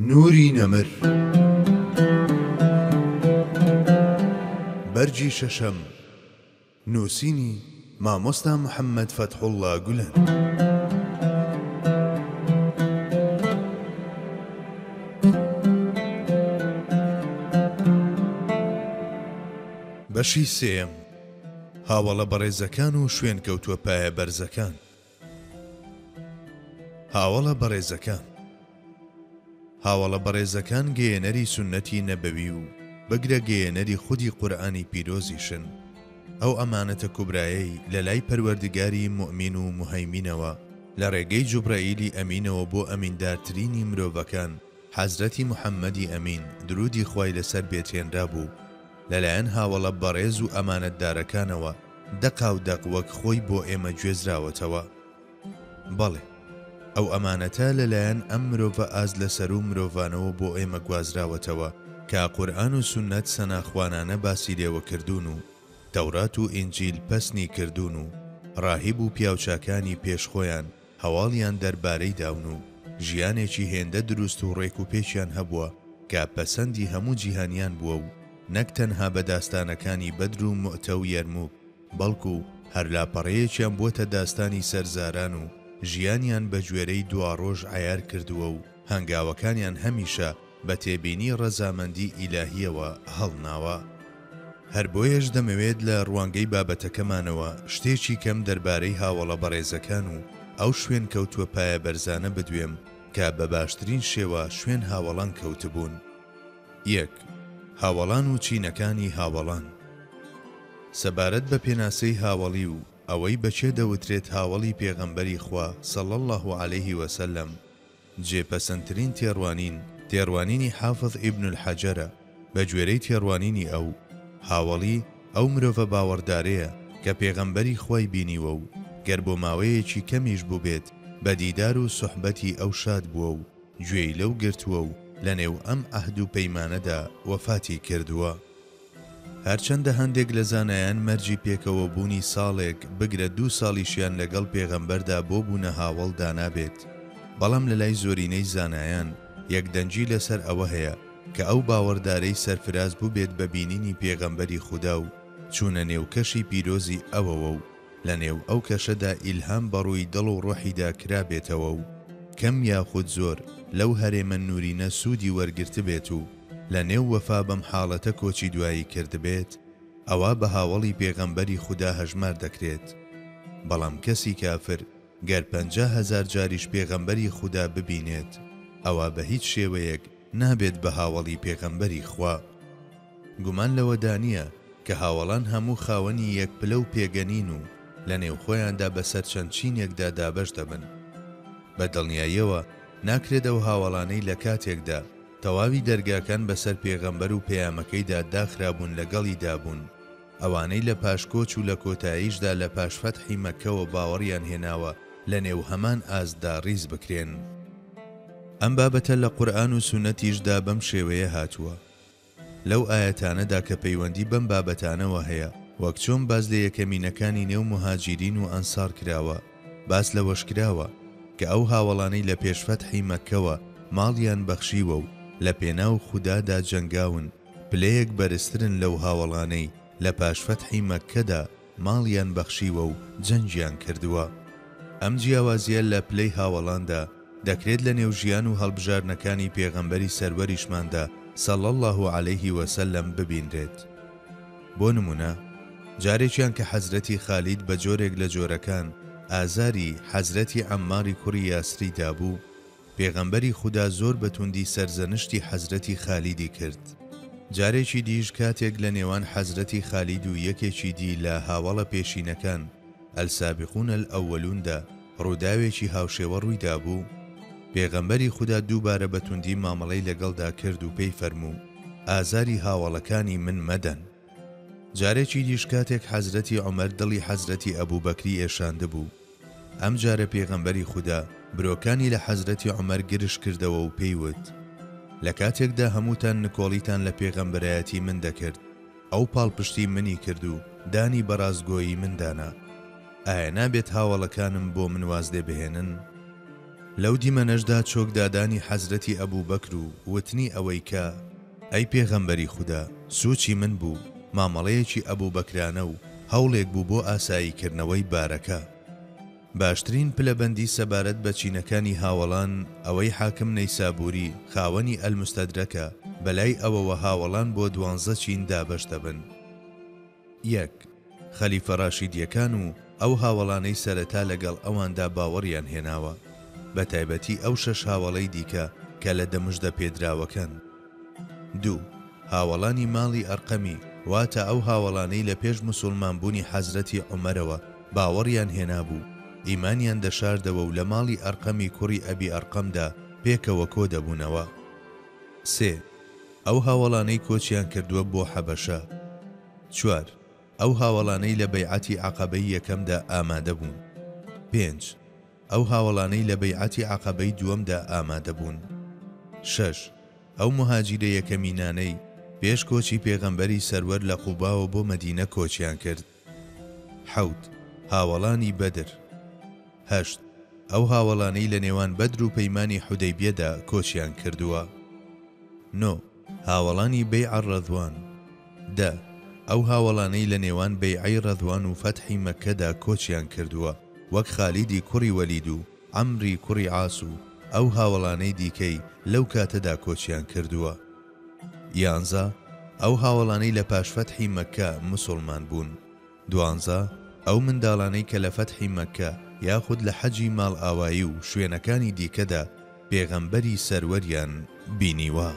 نوری نەمر بەرجی شەشەم نووسینی مامۆستا محەممەد فەتحوڵڵا گولەن. بەشی سێم هاوڵە بەڕێزەکان و شوێن کەوتووە پایە بەرزەکان. هاوڵە بەڕێزەکان هاوڵە بەڕێزەکان گەیەنەری سونەتی نەبەوی و بەگرە گەیەنەری خودی قورئانی پیرۆزیشن. ئەو ئەمانەتە کوبرایەی لە لای پەروەردگاری موئمین و موهەیمینەوە لە ڕێگەی جوبرائیلی ئەمینەوە بۆ ئەمیندارترینی مرۆڤەکان حەزرەتی محەممەدی ئەمین درودی خوای لەسەر بێتێنرا بوو لەلایەن هاوڵە بەڕێز و ئەمانەتدارەکانەوە دەقا و دەق وەک خۆی بۆ ئێمە گوێزراوەتەوە. بەڵێ ئەو ئەمانەتە لەلایەن ئەم مرۆڤە ئاز لەسەر و مرۆڤانەوە بۆ ئێمە گوازراوەتەوە کە قورئان و سونەت سەناخوانانە باسی لێوە کردوون و تەورات و ئینجیل پەسنی کردوون و ڕاهیب و پیاوچاکانی پێشخۆیان هەواڵیان دەربارەی داون و ژیانێکی هێندە دروست و ڕێک و پێچیان هەبووە کە پەسەندی هەموو جیهانیان بووە و نەک تەنها بە داستانەکانی بەدر و مؤتە و یەرموک بەڵکو هەر لاپەڕەیەکیان بووەتە داستانی سەرزاران و ژیانیان بە گوێرەی دواڕۆژ عیار کردووە و هەنگاوەکانیان هەمیشە بە تێبینی ڕەزامەندی ئیلاهیەوە هەڵناوە. هەر بۆیەش دەمەوێت لە ڕوانگەی بابەتەکەمانەوە شتێکی کەم دەربارەی هاوڵە بەڕێزەکان و ئەو شوێن کەوتووە پایە بەرزانە بدوێم کە بە باشترین شێوە شوێن هاوڵان کەوتبوون. 1. هاوڵان و چینەکانی هاوڵان. سەبارەت بە پێناسەی هاوڵی و ئەوەی بەچێ دەوترێت هاوڵی پێغەمبەری خوا صلی الله عليه وسلم جێپەسەندترین تێڕوانینی حافظ ئیبن الحەجەرە. بە گوێرەی تێڕوانینی هاوڵی ئەو مرۆڤە باوەڕدارەیە کە پێغەمبەری خوای بینیوە و گەر بۆ ماوەیەکی کەمیش بوو بێت بە دیدار و سوحبەتی ئەو شاد بووە و گوێی لەو گرتووە و لە نێو ئەم ئەهد و پەیمانەدا وەفاتی کردووە. هەرچەندە هەندێک لە زانایان مەرجی پێکەوە بوونی ساڵێک بگرە 2 ساڵیشیان لەگەڵ پێغەمبەردا بۆ بوونە هاوڵ دانابێت، بەڵام لە لای زۆرینەی زانایان یەکدەنجی لەسەر ئەوە هەیە کە ئەو باوەڕدارەی سەرفراز بوو بێت بە بینینی پێغەمبەری خوددا و چوونە نێو کەشی پیرۆزی ئەوەوە و لە نێو ئەو کەشەدا ئیلهام بەڕووی دڵ و ڕۆحیدا کرابێتەوە و کەم یاخود زۆر لەو هەرێمە نورینە سوودی وەرگرت بێت و لە نێو وەفا بەم حاڵەتە کۆچی دوایی کردبێت، ئەوە بە هاوڵی پێغەمبەری خوددا هەژمار دەکرێت. بەڵام کەسی کافر گەر 50,000 جاریش پێغەمبەری خوددا ببینێت، ئەوە بە هیچ شێوەیەک نابێت بە هاوڵی پێغەمبەری خوا. گومان لەوەدا نییە کە هاوڵان هەموو خاوەنی یەک پلە و پێگەنین و لە نێو خۆیاندا بەسەر چەند چینێکدا دابەش دەبن. بە دڵنیاییەوە ناکرێت ئەو هاوڵانەی لە کاتێکدا تەواوی دەرگاکان بەسەر پێغەمبەر و پەیامەکەیدا داخرابوون لەگەڵی دابوون، ئەوانەی لە پاشکۆچ و لە کۆتاییشدا لە پاشفەتحی مەککەوە باوەڕیان هێناوە لە نێو هەمان ئازدا ڕیز بکرێن. ئەم بابەتە لە قورئان و سونەتیشدا بەم شێوەیە هاتووە. لەو ئاەتانەدا کە پەیوەندی بەم بابەتانەوە هەیە، وەک چۆن باز لە یەکەمینەکانی نێو مهاجرین و ئەنسار کراوە، باس لەوەش کراوە کە ئەو هاوڵانەی لە پێشفەتحی مەککەوە ماڵیان بەخشیوە و لە پێناو خوددادا جەنگاون، پلەیەک بەرزترن لەو هاوڵانەی لە پاشفەتحی مەککەدا ماڵیان بەخشیوە و جەنگیان کردووە. ئەم جیاوازیە لە پلەی هاوڵاندا دەکرێت لە نێو ژیان و هەڵبژارنەکانی پێغەمبەری سەروەریشماندا صلی الله عليه وسلم ببینرێت. بۆ نمونە جارێکیان کە حەزرەتی خالید بە جۆرێک لە جۆرەکان ئازاری حەزرەتی عەمماری کوڕی یاسری دابوو، پێغەمبەری خوددا زۆر بەتوندی سەرزەنشتی حەزرەتی خالیدی کرد. جارێکی دیش کاتێک لە نێوان حەزرەتی خالید و یەکێکی دی لە هاوڵە پێشینەکان ئەلسابقون الئەوەلوندا ڕووداوێکی هاوشێوە ڕوویدا بوو، پێغەمبەری خوددا دووبارە بەتوندی مامەڵەی لەگەڵدا کرد و پێی فەرموو ئازاری هاوڵەکانی من مەدەن. جارێکی دیش کاتێک حەزرەتی عومەر دڵی حەزرەتی ئەبوبەکری ئێشاند بوو، ئەم جارە پێغەمبەری خوددا برۆکانی لە حەزرەتی عومەر گرش کردەوە و پێیوت لە کاتێکدا هەمووتان نکۆڵیتان لە پێغەمبەرایەتی من دەکرد، ئەو پاڵپشتی منی کرد و دانی بەڕازگۆیی مندانا، ئایا نابێت هاوڵەکانم بۆ من واز لێ بهێنن؟ لەو دیمەنەشدا چۆک دادانی حەزرەتی ئەبوو بەکر و وتنی ئەوەی کە ئەی پێغەمبەری خوددا سوچی من بوو مامەڵەیەکی ئەبوو بەکرانە و هەوڵێک بوو بۆ ئاساییکردنەوەی بارەکە. باشترین پلەبەندی سەبارەت بە چینەکانی هاوڵان ئەوەی حاکم نەیسابووری خاوەنی ئەلمستەدرەکە بەلای ئەوەوە هاوڵان بۆ 12 چین دابەش دەبن. 1. خەلیفە ڕاشیدیەکان و ئەو هاوڵانەی سەرەتا لەگەڵ ئەواندا باوەڕیان هێناوە، بە تایبەتی ئەو 6 هاوڵەی دیکە کە لە دەمشدە پێدراوەکەن. 2. هاوڵانی ماڵی ئەرقەمی، واتە ئەو هاوڵانەی لە پێش موسڵمانبوونی حەزرەتی عومەرەوە باوەڕیان هێنابوو، ئیمانیان دەشاردەوە و لە ماڵی ئەرقەمی کوڕی ئەبی ئەرقەمدا پێکەوە کۆ دەبوونەوە. 3. ئەو هاوڵانەی کۆچیان کردووە بۆ حەبەشە. 4. ئەو هاوڵانەی لە بەیعەتی عەقەبەی یەکەمدا ئامادە بوون. 5. ئەو هاوڵانەی لە بەیعەتی عەقەبەی دووەمدا ئامادە بوون. 6. ئەو مهاجیرە یەکەمینانەی پێش کۆچی پێغەمبەری سەروەر لە قوباوە بۆ مەدینە کۆچیان کرد. 7. هاوڵانی بەدر. 8. ئەو هاوڵانەی لە نێوان بەدر و پەیمانی حودەیبیەدا کۆچیان کردووە. 9. هاوڵانی بەیعە ڕەضوان. 10. ئەو هاوڵانەی لە نێوان بەیعەی ڕەضوان و فەتحی مەککەدا کۆچیان کردووە، وەک خالیدی کوڕی وەلید و عەمری کوڕی عاس و ئەو هاوڵانەی دیکەی لەو کاتەدا کۆچیان کردووە. 11. ئەو هاوڵانەی لە پاش فەتحی مەککە موسڵمان بوون. 12. ئەو منداڵانەی کە لە فەتحی مەککە یاخود لە حەجی ماڵ ئاوایی و شوێنەکانی دیکەدا پێغەمبەری سەروەریان بینیوە.